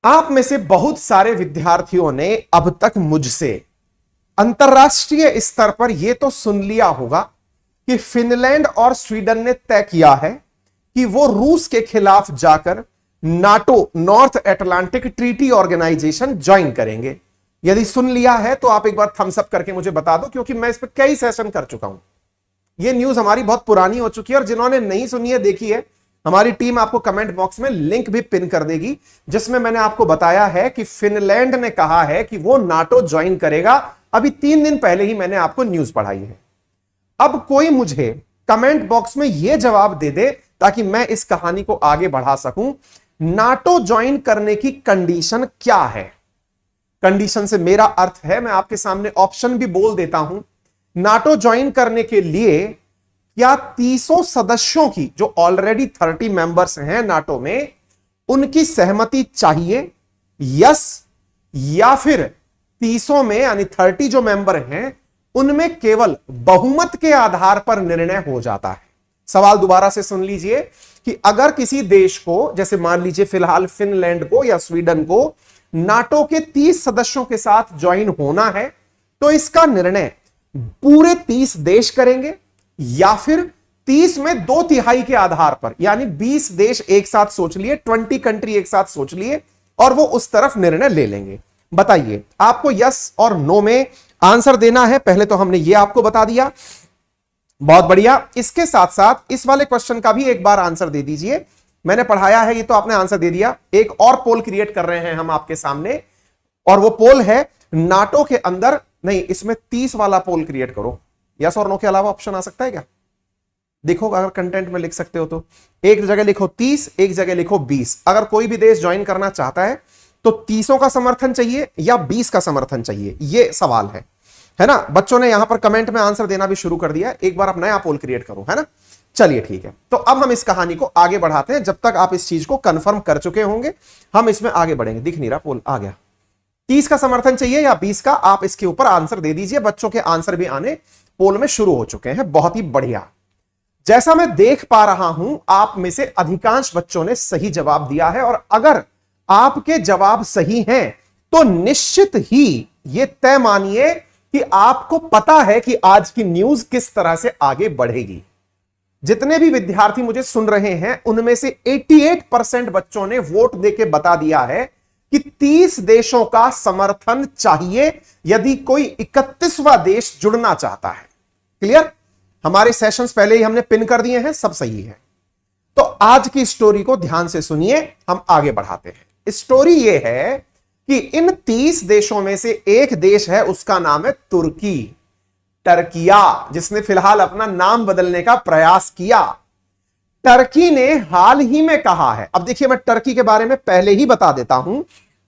आप में से बहुत सारे विद्यार्थियों ने अब तक मुझसे अंतरराष्ट्रीय स्तर पर यह तो सुन लिया होगा कि फिनलैंड और स्वीडन ने तय किया है कि वो रूस के खिलाफ जाकर NATO north Atlantic treaty organisation join करेंगे। यदि सुन लिया है तो आप एक बार थम्स अप करके मुझे बता दो, क्योंकि मैं इस पर कई सेशन कर चुका हूं। यह न्यूज हमारी बहुत पुरानी हो चुकी है और जिन्होंने नहीं सुनी है, देखी है, हमारी टीम आपको कमेंट बॉक्स में लिंक भी पिन कर देगी, जिसमें मैंने आपको बताया है कि फिनलैंड ने कहा है कि वो नाटो ज्वाइन करेगा। अभी 3 दिन पहले ही मैंने आपको न्यूज पढ़ाई है। अब कोई मुझे कमेंट बॉक्स में यह जवाब दे दे ताकि मैं इस कहानी को आगे बढ़ा सकूं, नाटो ज्वाइन करने की कंडीशन क्या है। कंडीशन से मेरा अर्थ है, मैं आपके सामने ऑप्शन भी बोल देता हूं। नाटो ज्वाइन करने के लिए क्या 30 सदस्यों की, जो ऑलरेडी 30 मेंबर्स हैं नाटो में, उनकी सहमति चाहिए, यस, या फिर 30 में यानी 30 जो मेंबर हैं उनमें केवल बहुमत के आधार पर निर्णय हो जाता है। सवाल दोबारा से सुन लीजिए कि अगर किसी देश को, जैसे मान लीजिए फिलहाल फिनलैंड को या स्वीडन को, नाटो के 30 सदस्यों के साथ ज्वाइन होना है, तो इसका निर्णय पूरे 30 देश करेंगे या फिर 30 में 2/3 के आधार पर, यानी 20 देश एक साथ सोच लिए, 20 कंट्री एक साथ सोच लिए और वो उस तरफ निर्णय ले लेंगे। बताइए, आपको यस और नो में आंसर देना है। पहले तो हमने ये आपको बता दिया, बहुत बढ़िया। इसके साथ साथ इस वाले क्वेश्चन का भी एक बार आंसर दे दीजिए। मैंने पढ़ाया है, ये तो आपने आंसर दे दिया। एक और पोल क्रिएट कर रहे हैं हम आपके सामने, और वो पोल है नाटो के अंदर, नहीं, इसमें 30 वाला पोल क्रिएट करो। यस और नो के अलावा ऑप्शन आ सकता है क्या? देखो, अगर कंटेंट में लिख सकते हो तो एक जगह लिखो 30, एक जगह लिखो 20। अगर कोई भी देश ज्वाइन करना चाहता है तो 30 का समर्थन चाहिए या 20 का समर्थन चाहिए, यह सवाल है ना। बच्चों ने यहां पर कमेंट में आंसर देना भी शुरू कर दिया। एक बार आप नया पोल क्रिएट करो, है ना। चलिए ठीक है, तो अब हम इस कहानी को आगे बढ़ाते हैं। जब तक आप इस चीज को कंफर्म कर चुके होंगे हम इसमें आगे बढ़ेंगे। दिख नहीं रहा पोल, आ गया। 30 का समर्थन चाहिए या 20 का, आप इसके ऊपर आंसर दे दीजिए। बच्चों के आंसर भी आने पोल में शुरू हो चुके हैं, बहुत ही बढ़िया। जैसा मैं देख पा रहा हूं, आप में से अधिकांश बच्चों ने सही जवाब दिया है, और अगर आपके जवाब सही हैं तो निश्चित ही यह तय मानिए कि आपको पता है कि आज की न्यूज किस तरह से आगे बढ़ेगी। जितने भी विद्यार्थी मुझे सुन रहे हैं उनमें से 88% बच्चों ने वोट देके बता दिया है कि 30 देशों का समर्थन चाहिए यदि कोई 31वां देश जुड़ना चाहता है। क्लियर? हमारे सेशंस पहले ही हमने पिन कर दिए हैं, सब सही है। तो आज की स्टोरी को ध्यान से सुनिए, हम आगे बढ़ाते हैं। स्टोरी यह है कि इन 30 देशों में से एक देश है, उसका नाम है तुर्की, टर्किया, जिसने फिलहाल अपना नाम बदलने का प्रयास किया। टर्की ने हाल ही में कहा है, अब देखिए मैं टर्की के बारे में पहले ही बता देता हूं,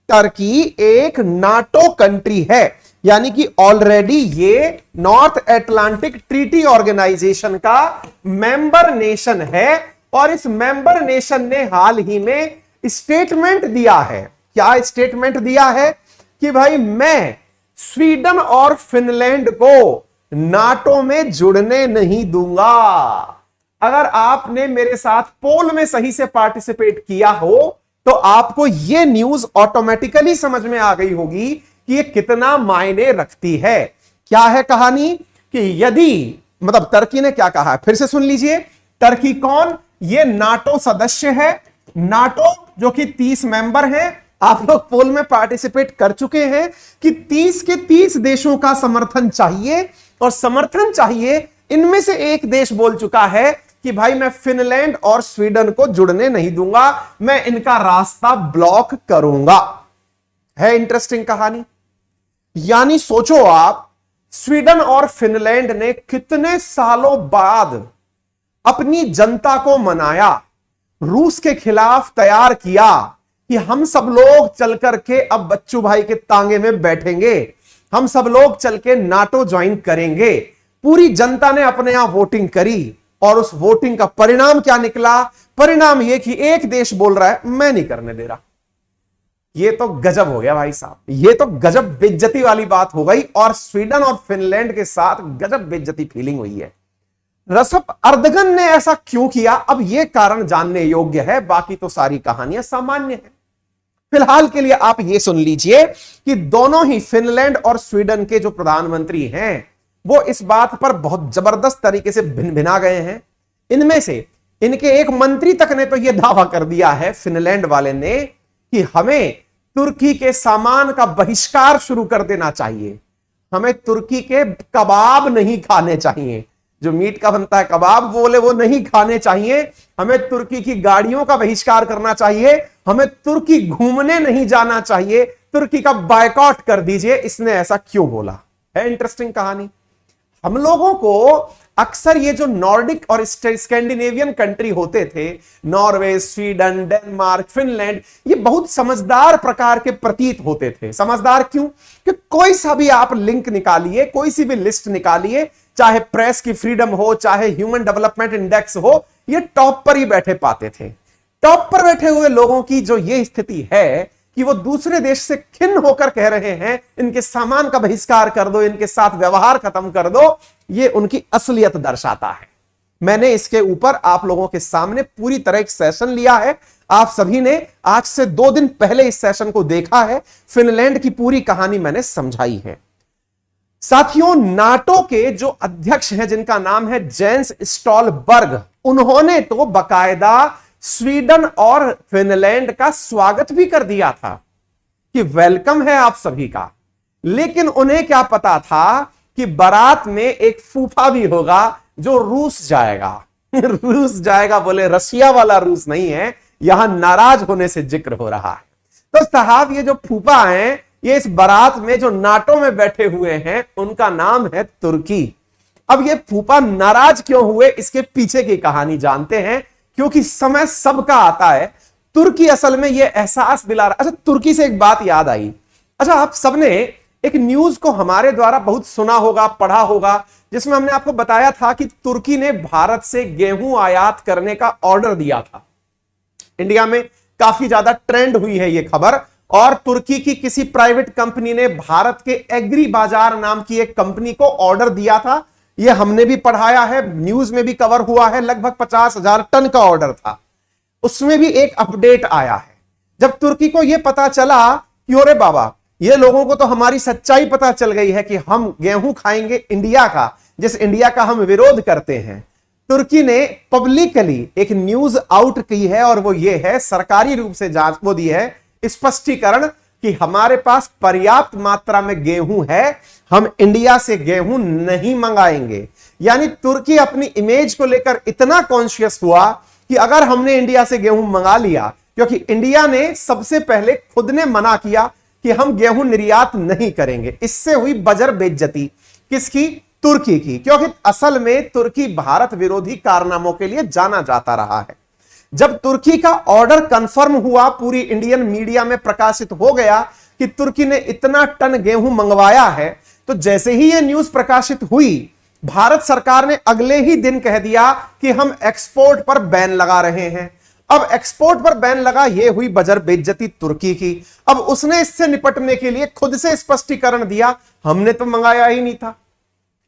टर्की एक नाटो कंट्री है, यानी कि ऑलरेडी ये नॉर्थ अटलांटिक ट्रीटी ऑर्गेनाइजेशन का मेंबर नेशन है। और इस मेंबर नेशन ने हाल ही में स्टेटमेंट दिया है। क्या स्टेटमेंट दिया है? कि भाई मैं स्वीडन और फिनलैंड को नाटो में जुड़ने नहीं दूंगा। अगर आपने मेरे साथ पोल में सही से पार्टिसिपेट किया हो तो आपको यह न्यूज ऑटोमेटिकली समझ में आ गई होगी कि यह कितना मायने रखती है। क्या है कहानी? कि यदि, मतलब टर्की ने क्या कहा है, फिर से सुन लीजिए। टर्की कौन? यह नाटो सदस्य है। नाटो जो कि 30 मेंबर हैं, आप लोग पोल में पार्टिसिपेट कर चुके हैं कि 30 के 30 देशों का समर्थन चाहिए, और समर्थन चाहिए, इनमें से एक देश बोल चुका है कि भाई मैं फिनलैंड और स्वीडन को जुड़ने नहीं दूंगा, मैं इनका रास्ता ब्लॉक करूंगा। है इंटरेस्टिंग कहानी। यानी सोचो आप, स्वीडन और फिनलैंड ने कितने सालों बाद अपनी जनता को मनाया, रूस के खिलाफ तैयार किया कि हम सब लोग चल करके अब बच्चू भाई के तांगे में बैठेंगे, हम सब लोग चल के नाटो ज्वाइन करेंगे। पूरी जनता ने अपने यहां वोटिंग करी, और उस वोटिंग का परिणाम क्या निकला? परिणाम यह कि एक देश बोल रहा है मैं नहीं करने दे रहा। यह तो गजब हो गया भाई साहब, यह तो गजब बेइज्जती वाली बात हो गई, और स्वीडन और फिनलैंड के साथ गजब बेइज्जती फीलिंग हुई है। रसप अर्दगन ने ऐसा क्यों किया, अब यह कारण जानने योग्य है, बाकी तो सारी कहानियां सामान्य है। फिलहाल के लिए आप यह सुन लीजिए कि दोनों ही फिनलैंड और स्वीडन के जो प्रधानमंत्री हैं वो इस बात पर बहुत जबरदस्त तरीके से भिना गए हैं। इनमें से इनके एक मंत्री तक ने तो यह दावा कर दिया है, फिनलैंड वाले ने, कि हमें तुर्की के सामान का बहिष्कार शुरू कर देना चाहिए, हमें तुर्की के कबाब नहीं खाने चाहिए, जो मीट का बनता है कबाब बोले वो नहीं खाने चाहिए, हमें तुर्की की गाड़ियों का बहिष्कार करना चाहिए, हमें तुर्की घूमने नहीं जाना चाहिए, तुर्की का बायकॉट कर दीजिए। इसने ऐसा क्यों बोला है? इंटरेस्टिंग कहानी। हम लोगों को अक्सर ये जो नॉर्डिक और स्कैंडिनेवियन कंट्री होते थे, नॉर्वे, स्वीडन, डेनमार्क, फिनलैंड, ये बहुत समझदार प्रकार के प्रतीत होते थे। समझदार क्यों? कि कोई सा भी आप लिंक निकालिए, कोई सी भी लिस्ट निकालिए, चाहे प्रेस की फ्रीडम हो, चाहे ह्यूमन डेवलपमेंट इंडेक्स हो, ये टॉप पर ही बैठे पाते थे। टॉप पर बैठे हुए लोगों की जो ये स्थिति है कि वो दूसरे देश से खिन्न होकर कह रहे हैं इनके सामान का बहिष्कार कर दो, इनके साथ व्यवहार खत्म कर दो, ये उनकी असलियत दर्शाता है। मैंने इसके ऊपर आप लोगों के सामने पूरी तरह एक सेशन लिया है। आप सभी ने आज से 2 दिन पहले इस सेशन को देखा है। फिनलैंड की पूरी कहानी मैंने समझाई है। साथियों, नाटो के जो अध्यक्ष हैं जिनका नाम है जेंस स्टोलबर्ग, उन्होंने तो बाकायदा स्वीडन और फिनलैंड का स्वागत भी कर दिया था कि वेलकम है आप सभी का। लेकिन उन्हें क्या पता था कि बारात में एक फूफा भी होगा जो रूस जाएगा। रूस जाएगा बोले, रशिया वाला रूस नहीं है, यहां नाराज होने से जिक्र हो रहा है। तो साहब, ये जो फूफा हैं, ये इस बारात में जो नाटो में बैठे हुए हैं, उनका नाम है तुर्की। अब ये फूफा नाराज क्यों हुए, इसके पीछे की कहानी जानते हैं, क्योंकि समय सबका आता है। तुर्की असल में ये एहसास दिला रहा। अच्छा, तुर्की से एक बात याद आई। अच्छा, आप सबने एक न्यूज को हमारे द्वारा बहुत सुना होगा, पढ़ा होगा, जिसमें हमने आपको बताया था कि तुर्की ने भारत से गेहूं आयात करने का ऑर्डर दिया था। इंडिया में काफी ज्यादा ट्रेंड हुई है ये खबर। और तुर्की की किसी प्राइवेट कंपनी ने भारत के एग्री बाजार नाम की एक कंपनी को ऑर्डर दिया था। ये हमने भी पढ़ाया है, न्यूज में भी कवर हुआ है। लगभग 50,000 टन का ऑर्डर था। उसमें भी एक अपडेट आया है। जब तुर्की को यह पता चला कि अरे बाबा, ये लोगों को तो हमारी सच्चाई पता चल गई है कि हम गेहूं खाएंगे इंडिया का, जिस इंडिया का हम विरोध करते हैं, तुर्की ने पब्लिकली एक न्यूज आउट की है। और वो ये है, सरकारी रूप से जांच वो दी है, स्पष्टीकरण कि हमारे पास पर्याप्त मात्रा में गेहूं है, हम इंडिया से गेहूं नहीं मंगाएंगे। यानी तुर्की अपनी इमेज को लेकर इतना कॉन्शियस हुआ कि अगर हमने इंडिया से गेहूं मंगा लिया, क्योंकि इंडिया ने सबसे पहले खुद ने मना किया कि हम गेहूं निर्यात नहीं करेंगे, इससे हुई बजर बेइज्जती किसकी? तुर्की की। क्योंकि असल में तुर्की भारत विरोधी कारनामों के लिए जाना जाता रहा है। जब तुर्की का ऑर्डर कंफर्म हुआ, पूरी इंडियन मीडिया में प्रकाशित हो गया कि तुर्की ने इतना टन गेहूं मंगवाया है, तो जैसे ही यह न्यूज प्रकाशित हुई, भारत सरकार ने अगले ही दिन कह दिया कि हम एक्सपोर्ट पर बैन लगा रहे हैं। अब एक्सपोर्ट पर बैन लगा, यह हुई बजर बेइज्जती तुर्की की। अब उसने इससे निपटने के लिए खुद से स्पष्टीकरण दिया, हमने तो मंगाया ही नहीं था,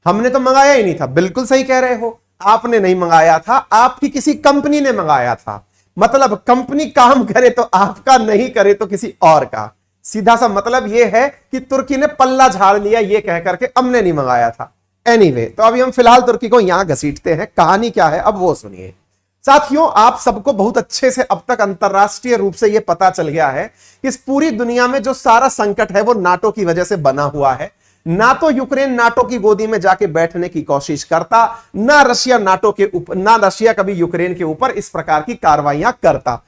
हमने तो मंगाया ही नहीं था। बिल्कुल सही कह रहे हो, आपने नहीं मंगाया था, आपकी किसी कंपनी ने मंगाया था। मतलब कंपनी काम करे तो आपका, नहीं करे तो किसी और का। सीधा सा मतलब यह है कि तुर्की ने पल्ला झाड़ लिया ये कह करके हमने नहीं मंगाया था। एनीवे, तो अभी हम फिलहाल तुर्की को यहां घसीटते हैं। कहानी क्या है अब वो सुनिए। साथियों, आप सबको बहुत अच्छे से अब तक अंतरराष्ट्रीय रूप से यह पता चल गया है कि इस पूरी दुनिया में जो सारा संकट है वो नाटो की वजह से बना हुआ है। ना तो यूक्रेन नाटो की गोदी में जाके बैठने की कोशिश करता, ना रशिया नाटो के ऊपर, ना रशिया कभी यूक्रेन के ऊपर इस प्रकार की कार्रवाइयां करता।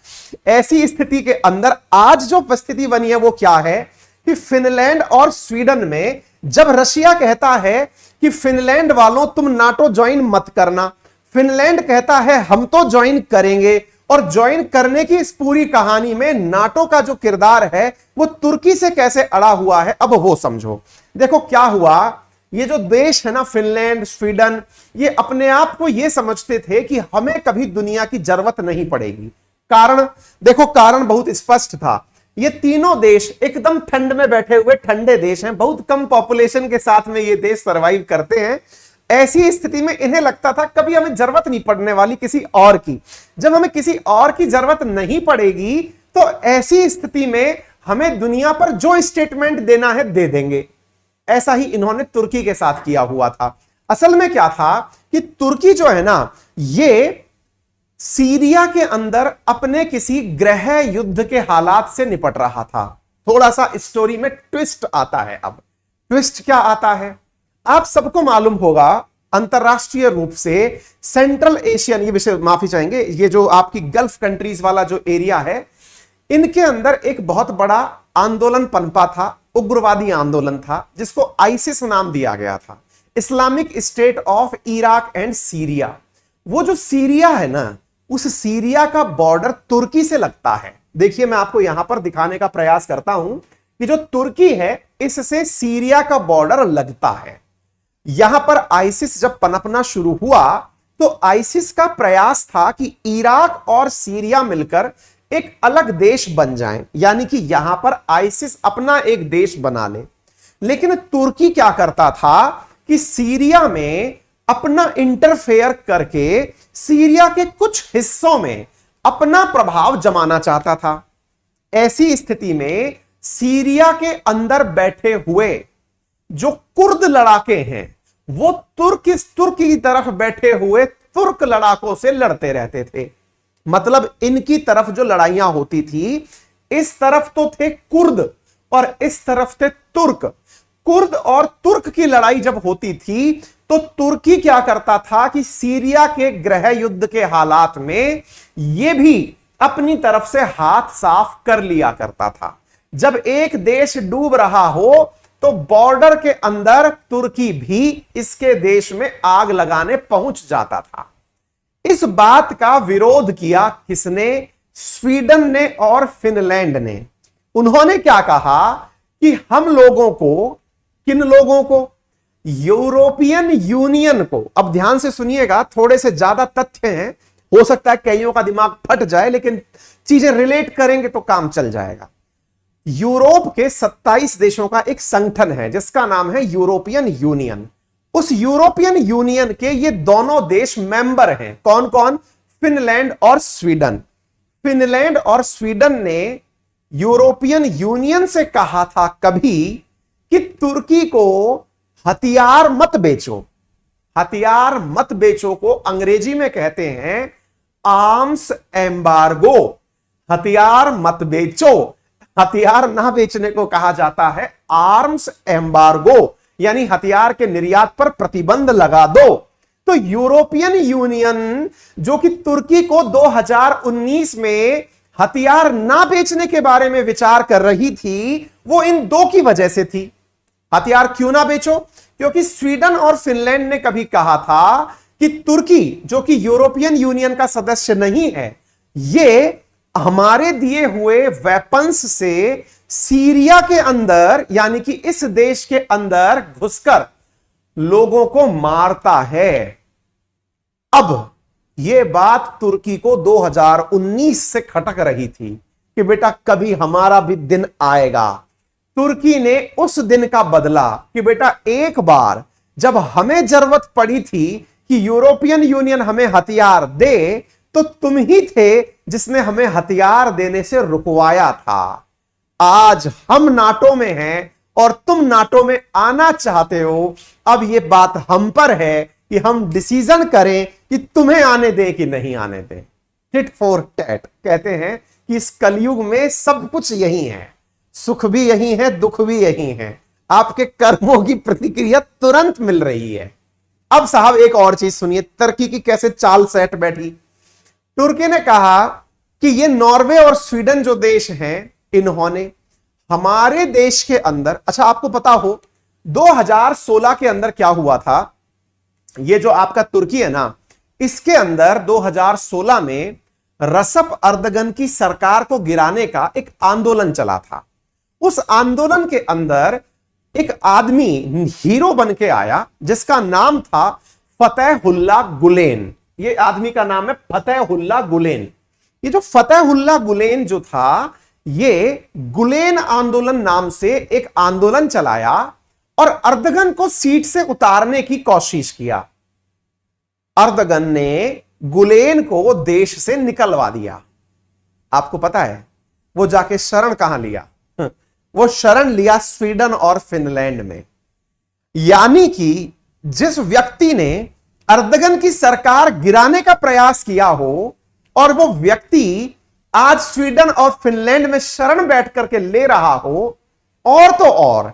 ऐसी स्थिति के अंदर आज जो परिस्थिति बनी है वो क्या है कि फिनलैंड और स्वीडन में जब रशिया कहता है कि फिनलैंड वालों तुम नाटो ज्वाइन मत करना, फिनलैंड कहता है हम तो ज्वाइन करेंगे। और ज्वाइन करने की इस पूरी कहानी में नाटो का जो किरदार है वो तुर्की से कैसे अड़ा हुआ है, अब वो समझो। देखो क्या हुआ, ये जो देश है ना, फिनलैंड, स्वीडन, ये अपने आप को ये समझते थे कि हमें कभी दुनिया की जरूरत नहीं पड़ेगी। कारण देखो, कारण बहुत स्पष्ट था। ये तीनों देश एकदम ठंड में बैठे हुए ठंडे देश हैं, बहुत कम पॉपुलेशन के साथ में ये देश सरवाइव करते हैं। ऐसी स्थिति में इन्हें लगता था कभी हमें जरूरत नहीं पड़ने वाली किसी और की। जब हमें किसी और की जरूरत नहीं पड़ेगी तो ऐसी स्थिति में हमें दुनिया पर जो स्टेटमेंट देना है दे देंगे। ऐसा ही इन्होंने तुर्की के साथ किया हुआ था। असल में क्या था कि तुर्की जो है ना, ये सीरिया के अंदर अपने किसी गृह युद्ध के हालात से निपट रहा था। थोड़ा सा स्टोरी में ट्विस्ट आता है। अब ट्विस्ट क्या आता है, आप सबको मालूम होगा, अंतरराष्ट्रीय रूप से सेंट्रल एशियन, ये विषय माफी चाहेंगे, ये जो आपकी गल्फ कंट्रीज वाला जो एरिया है, इनके अंदर एक बहुत बड़ा आंदोलन पनपा था, उग्रवादी आंदोलन था, जिसको आईसिस नाम दिया गया था, Islamic state of Iraq and Syria. वो जो सीरिया है ना, उस सीरिया का बॉर्डर तुर्की से लगता है। देखिए मैं आपको यहां पर दिखाने का प्रयास करता हूं कि जो तुर्की है, इससे सीरिया का बॉर्डर लगता है। यहां पर आईसिस जब पनपना शुरू हुआ तो आईसिस का प्रयास था कि इराक और सीरिया मिलकर एक अलग देश बन जाएं, यानी कि यहां पर आईसिस अपना एक देश बना ले। लेकिन तुर्की क्या करता था कि सीरिया में अपना इंटरफेयर करके सीरिया के कुछ हिस्सों में अपना प्रभाव जमाना चाहता था। ऐसी स्थिति में सीरिया के अंदर बैठे हुए जो कुर्द लड़ाके हैं, वो तुर्की की तरफ बैठे हुए तुर्क लड़ाकों से लड़ते रहते थे। मतलब इनकी तरफ जो लड़ाइयां होती थी, इस तरफ तो थे कुर्द और इस तरफ थे तुर्क। कुर्द और तुर्क की लड़ाई जब होती थी तो तुर्की क्या करता था कि सीरिया के गृह युद्ध के हालात में यह भी अपनी तरफ से हाथ साफ कर लिया करता था। जब एक देश डूब रहा हो तो बॉर्डर के अंदर तुर्की भी इसके देश में आग लगाने पहुंच जाता था। इस बात का विरोध किया किसने? स्वीडन ने और फिनलैंड ने। उन्होंने क्या कहा कि हम लोगों को, किन लोगों को? यूरोपियन यूनियन को। अब ध्यान से सुनिएगा, थोड़े से ज्यादा तथ्य हैं, हो सकता है कईयों का दिमाग फट जाए, लेकिन चीजें रिलेट करेंगे तो काम चल जाएगा। यूरोप के 27 देशों का एक संगठन है जिसका नाम है यूरोपियन यूनियन। उस यूरोपियन यूनियन के ये दोनों देश मेंबर हैं। कौन कौन? फिनलैंड और स्वीडन। फिनलैंड और स्वीडन ने यूरोपियन यूनियन से कहा था कभी कि तुर्की को हथियार मत बेचो। हथियार मत बेचो को अंग्रेजी में कहते हैं आर्म्स एम्बार्गो। हथियार मत बेचो, हथियार ना बेचने को कहा जाता है आर्म्स एम्बार्गो, यानी हथियार के निर्यात पर प्रतिबंध लगा दो। तो यूरोपियन यूनियन जो कि तुर्की को 2019 में हथियार ना बेचने के बारे में विचार कर रही थी, वो इन दो की वजह से थी। हथियार क्यों ना बेचो? क्योंकि स्वीडन और फिनलैंड ने कभी कहा था कि तुर्की जो कि यूरोपियन यूनियन का सदस्य नहीं है, ये हमारे दिए हुए वेपन्स से सीरिया के अंदर, यानी कि इस देश के अंदर घुसकर लोगों को मारता है। अब यह बात तुर्की को 2019 से खटक रही थी कि बेटा कभी हमारा भी दिन आएगा। तुर्की ने उस दिन का बदला कि बेटा एक बार जब हमें जरूरत पड़ी थी कि यूरोपियन यूनियन हमें हथियार दे, तो तुम ही थे जिसने हमें हथियार देने से रुकवाया था। आज हम नाटो में हैं और तुम नाटो में आना चाहते हो। अब यह बात हम पर है कि हम डिसीजन करें कि तुम्हें आने दे कि नहीं आने दे। Tit for tat. कहते हैं कि इस कलयुग में सब कुछ यही है, सुख भी यही है, दुख भी यही है। आपके कर्मों की प्रतिक्रिया तुरंत मिल रही है। अब साहब एक और चीज सुनिए, तुर्की की कैसे चाल सेट बैठी। तुर्की ने कहा कि ये नॉर्वे और स्वीडन जो देश हैं, इन्होंने हमारे देश के अंदर, अच्छा आपको पता हो 2016 के अंदर क्या हुआ था, ये जो आपका तुर्की है ना, इसके अंदर 2016 में रसप अर्दगन की सरकार को गिराने का एक आंदोलन चला था। उस आंदोलन के अंदर एक आदमी हीरो बन के आया जिसका नाम था फतेहुल्लाह गुलेन। ये आदमी का नाम है फतेहुल्लाह गुलेन। ये जो फतेहुल्लाह गुलेन जो था, ये गुलेन आंदोलन नाम से एक आंदोलन चलाया और अर्दगन को सीट से उतारने की कोशिश किया। अर्दगन ने गुलेन को देश से निकलवा दिया। आपको पता है वो जाके शरण कहां लिया? वो शरण लिया स्वीडन और फिनलैंड में। यानी कि जिस व्यक्ति ने अर्दगन की सरकार गिराने का प्रयास किया हो और वो व्यक्ति आज स्वीडन और फिनलैंड में शरण बैठ करके ले रहा हो, और तो और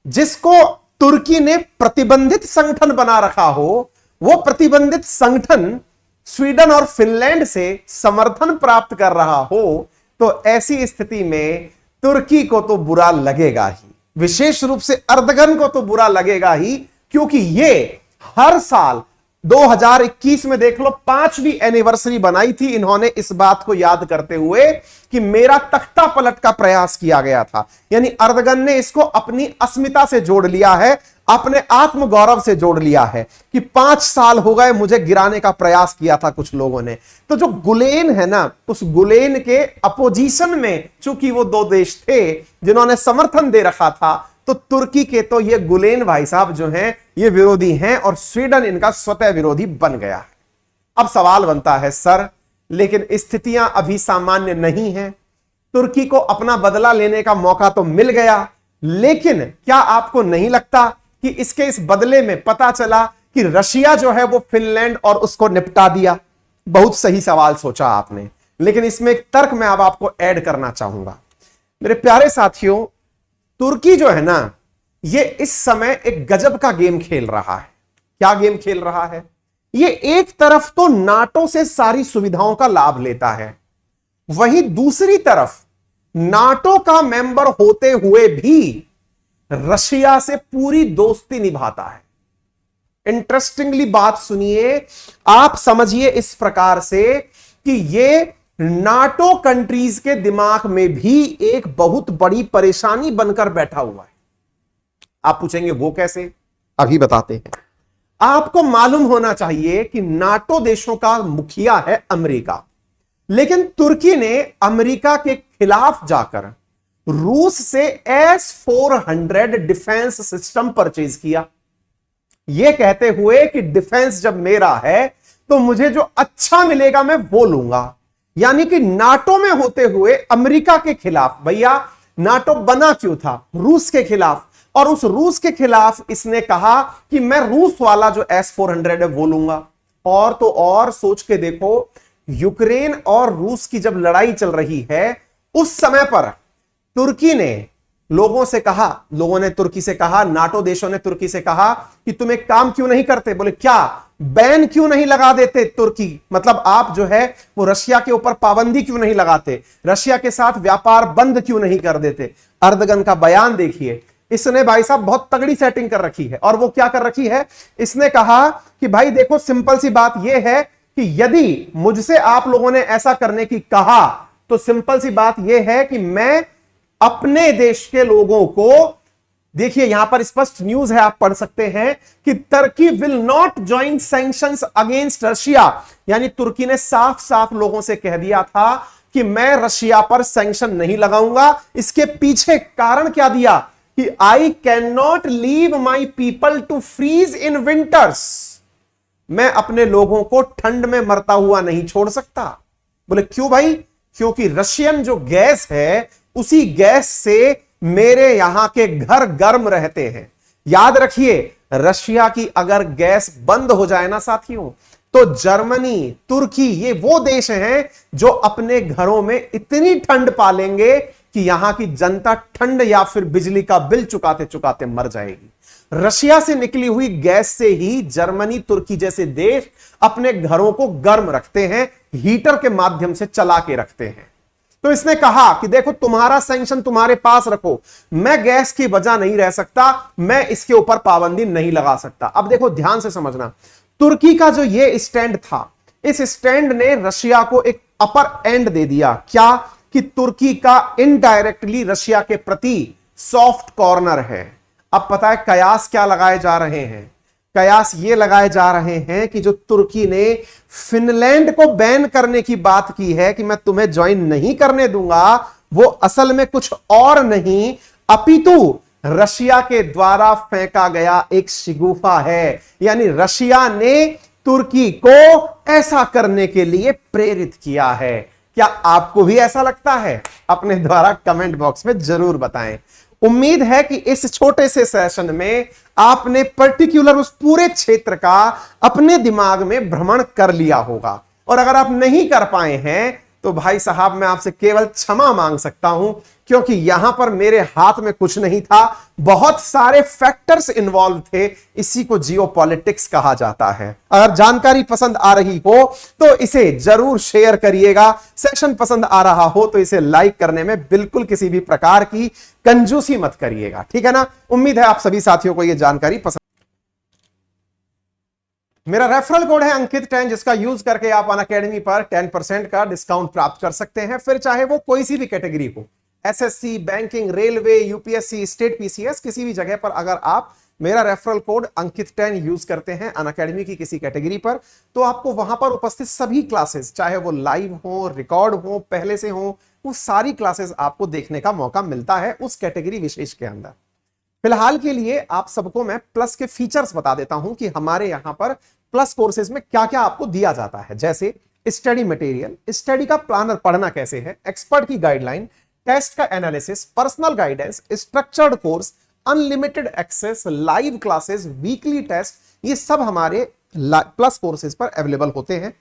जिसको तुर्की ने प्रतिबंधित संगठन बना रखा हो, वो प्रतिबंधित संगठन स्वीडन और फिनलैंड से समर्थन प्राप्त कर रहा हो, तो ऐसी स्थिति में तुर्की को तो बुरा लगेगा ही, विशेष रूप से अर्दगन को तो बुरा लगेगा ही, क्योंकि ये हर साल 2021 में देख लो 5वीं एनिवर्सरी बनाई थी इन्होंने इस बात को याद करते हुए कि मेरा तख्ता पलट का प्रयास किया गया था। यानी अर्दगन ने इसको अपनी अस्मिता से जोड़ लिया है, अपने आत्मगौरव से जोड़ लिया है कि 5 साल हो गए मुझे गिराने का प्रयास किया था कुछ लोगों ने। तो जो गुलेन है ना, उस गुलेन के अपोजिशन में चूंकि वो 2 देश थे जिन्होंने समर्थन दे रखा था, तो तुर्की के तो ये गुलेन भाई साहब जो हैं ये विरोधी हैं और स्वीडन इनका स्वतः विरोधी बन गया है। अब सवाल बनता है सर, लेकिन स्थितियां अभी सामान्य नहीं हैं, तुर्की को अपना बदला लेने का मौका तो मिल गया, लेकिन क्या आपको नहीं लगता कि इसके इस बदले में पता चला कि रशिया जो है वो फिनलैंड और उसको निपटा दिया? बहुत सही सवाल सोचा आपने, लेकिन इसमें एक तर्क मैं अब आपको ऐड करना चाहूंगा। मेरे प्यारे साथियों, तुर्की जो है ना, ये इस समय एक गजब का गेम खेल रहा है। क्या गेम खेल रहा है? ये एक तरफ तो नाटो से सारी सुविधाओं का लाभ लेता है, वहीं दूसरी तरफ नाटो का मेंबर होते हुए भी रशिया से पूरी दोस्ती निभाता है। इंटरेस्टिंगली बात सुनिए, आप समझिए इस प्रकार से कि ये नाटो कंट्रीज के दिमाग में भी एक बहुत बड़ी परेशानी बनकर बैठा हुआ है। आप पूछेंगे वो कैसे? अभी बताते हैं। आपको मालूम होना चाहिए कि नाटो देशों का मुखिया है अमेरिका, लेकिन तुर्की ने अमेरिका के खिलाफ जाकर रूस से S-400 डिफेंस सिस्टम परचेज किया, यह कहते हुए कि डिफेंस जब मेरा है तो मुझे जो अच्छा मिलेगा मैं वो लूंगा। यानी कि नाटो में होते हुए अमेरिका के खिलाफ, भैया नाटो बना क्यों था? रूस के खिलाफ, और उस रूस के खिलाफ इसने कहा कि मैं रूस वाला जो S-400 है वो लूंगा। और तो और सोच के देखो, यूक्रेन और रूस की जब लड़ाई चल रही है उस समय पर तुर्की ने लोगों से कहा, लोगों ने तुर्की से कहा, नाटो देशों ने तुर्की से कहा कि तुम एक काम क्यों नहीं करते? बोले क्या? बैन क्यों नहीं लगा देते तुर्की, मतलब आप जो है वो रशिया के ऊपर पाबंदी क्यों नहीं लगाते, रशिया के साथ व्यापार बंद क्यों नहीं कर देते? अर्दगन का बयान देखिए, इसने भाई साहब बहुत तगड़ी सेटिंग कर रखी है। और वो क्या कर रखी है? इसने कहा कि भाई देखो, सिंपल सी बात यह है कि यदि मुझसे आप लोगों ने ऐसा करने की कहा तो सिंपल सी बात यह है कि मैं अपने देश के लोगों को, देखिए यहां पर स्पष्ट न्यूज है, आप पढ़ सकते हैं कि Turkey will not join sanctions against Russia. यानी तुर्की ने साफ साफ लोगों से कह दिया था कि मैं रशिया पर सैंक्शन नहीं लगाऊंगा। इसके पीछे कारण क्या दिया कि I can not leave my people to freeze in winters, मैं अपने लोगों को ठंड में मरता हुआ नहीं छोड़ सकता। बोले क्यों भाई? क्योंकि रशियन जो गैस है उसी गैस से मेरे यहां के घर गर्म रहते हैं। याद रखिए, रशिया की अगर गैस बंद हो जाए ना साथियों, तो जर्मनी, तुर्की, ये वो देश हैं जो अपने घरों में इतनी ठंड पालेंगे कि यहां की जनता ठंड या फिर बिजली का बिल चुकाते चुकाते मर जाएगी। रशिया से निकली हुई गैस से ही जर्मनी, तुर्की जैसे देश अपने घरों को गर्म रखते हैं, हीटर के माध्यम से चला के रखते हैं। तो इसने कहा कि देखो, तुम्हारा सैंक्शन तुम्हारे पास रखो, मैं गैस की वजह नहीं रह सकता, मैं इसके ऊपर पाबंदी नहीं लगा सकता। अब देखो ध्यान से समझना, तुर्की का जो ये स्टैंड था, इस स्टैंड ने रशिया को एक अपर एंड दे दिया। क्या? कि तुर्की का इनडायरेक्टली रशिया के प्रति सॉफ्ट कॉर्नर है। अब पता है कयास क्या लगाए जा रहे हैं? कयास ये लगाए जा रहे हैं कि जो तुर्की ने फिनलैंड को बैन करने की बात की है कि मैं तुम्हें ज्वाइन नहीं करने दूंगा, वो असल में कुछ और नहीं अपितु रशिया के द्वारा फेंका गया एक शिगुफा है। यानी रशिया ने तुर्की को ऐसा करने के लिए प्रेरित किया है। क्या आपको भी ऐसा लगता है? अपने द्वारा कमेंट बॉक्स में जरूर बताएं। उम्मीद है कि इस छोटे से सेशन में आपने पर्टिकुलर उस पूरे क्षेत्र का अपने दिमाग में भ्रमण कर लिया होगा, और अगर आप नहीं कर पाए हैं तो भाई साहब मैं आपसे केवल क्षमा मांग सकता हूं, क्योंकि यहां पर मेरे हाथ में कुछ नहीं था, बहुत सारे फैक्टर्स इन्वॉल्व थे। इसी को जियोपॉलिटिक्स कहा जाता है। अगर जानकारी पसंद आ रही हो तो इसे जरूर शेयर करिएगा, सेशन पसंद आ रहा हो तो इसे लाइक करने में बिल्कुल किसी भी प्रकार की कंजूसी मत करिएगा, ठीक है ना। उम्मीद है आप सभी साथियों को यह जानकारी पसंद। मेरा रेफरल कोड है अंकित 10, जिसका यूज करके आप अनअकैडमी पर 10% का डिस्काउंट प्राप्त कर सकते हैं, फिर चाहे वो कोई सी भी कैटेगरी हो, SSC, banking, railway, UPSC, state PCS, किसी भी जगह पर अगर आप मेरा रेफरल कोड अंकित 10 यूज करते हैं अनअकैडमी की किसी कैटेगरी पर, तो आपको वहां पर उपस्थित सभी क्लासेस, चाहे वो लाइव हो, रिकॉर्ड हो, पहले से हो, वो सारी क्लासेस आपको देखने का मौका मिलता है उस कैटेगरी विशेष के अंदर। फिलहाल के लिए आप सबको मैं प्लस के फीचर्स बता देता हूं कि हमारे यहां पर प्लस कोर्सेज में क्या क्या आपको दिया जाता है, जैसे स्टडी मटेरियल, स्टडी का प्लानर पढ़ना कैसे है, एक्सपर्ट की गाइडलाइन, टेस्ट का analysis, personal guidance, structured course, unlimited access, live classes, weekly test, ये सब हमारे प्लस कोर्सेज पर अवेलेबल होते हैं।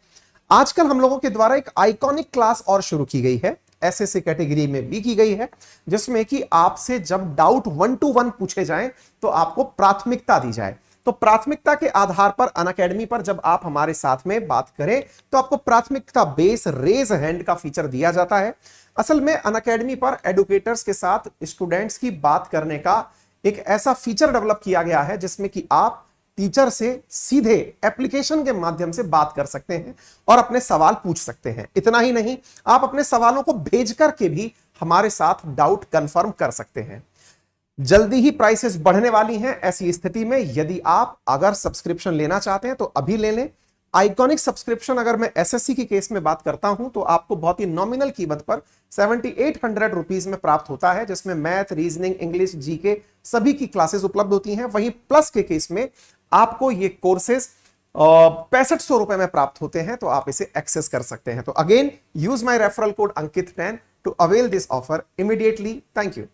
आजकल हम लोगों के द्वारा एक आइकॉनिक क्लास और शुरू की गई है, एसएससी कैटेगरी में भी की गई है, जिसमें कि आपसे जब डाउट 1 to 1 पूछे जाएं तो आपको प्राथमिकता दी जाए। तो प्राथमिकता के आधार पर अनअकैडमी पर जब आप हमारे साथ में बात करें तो आपको प्राथमिकता बेस रेज हैंड का फीचर दिया जाता है। असल में अनअकैडमी पर एडुकेटर्स के साथ स्टूडेंट्स की बात करने का एक ऐसा फीचर डेवलप किया गया है जिसमें कि आप टीचर से सीधे एप्लीकेशन के माध्यम से बात कर सकते हैं और अपने सवाल पूछ सकते हैं। इतना ही नहीं, आप अपने सवालों को भेज करके भी हमारे साथ डाउट कंफर्म कर सकते हैं। जल्दी ही प्राइसेस बढ़ने वाली हैं, ऐसी स्थिति में यदि आप अगर सब्सक्रिप्शन लेना चाहते हैं तो अभी ले लें। आइकॉनिक सब्सक्रिप्शन अगर मैं एसएससी की केस में बात करता हूं तो आपको बहुत ही नॉमिनल कीमत पर 7800 रुपीज में प्राप्त होता है, जिसमें मैथ, रीजनिंग, इंग्लिश, जीके सभी की क्लासेस उपलब्ध होती हैं। वहीं प्लस के केस में आपको ये कोर्सेज 6500 रुपए में प्राप्त होते हैं, तो आप इसे एक्सेस कर सकते हैं। तो again use my referral code Ankit 10 to avail this offer immediately. Thank you.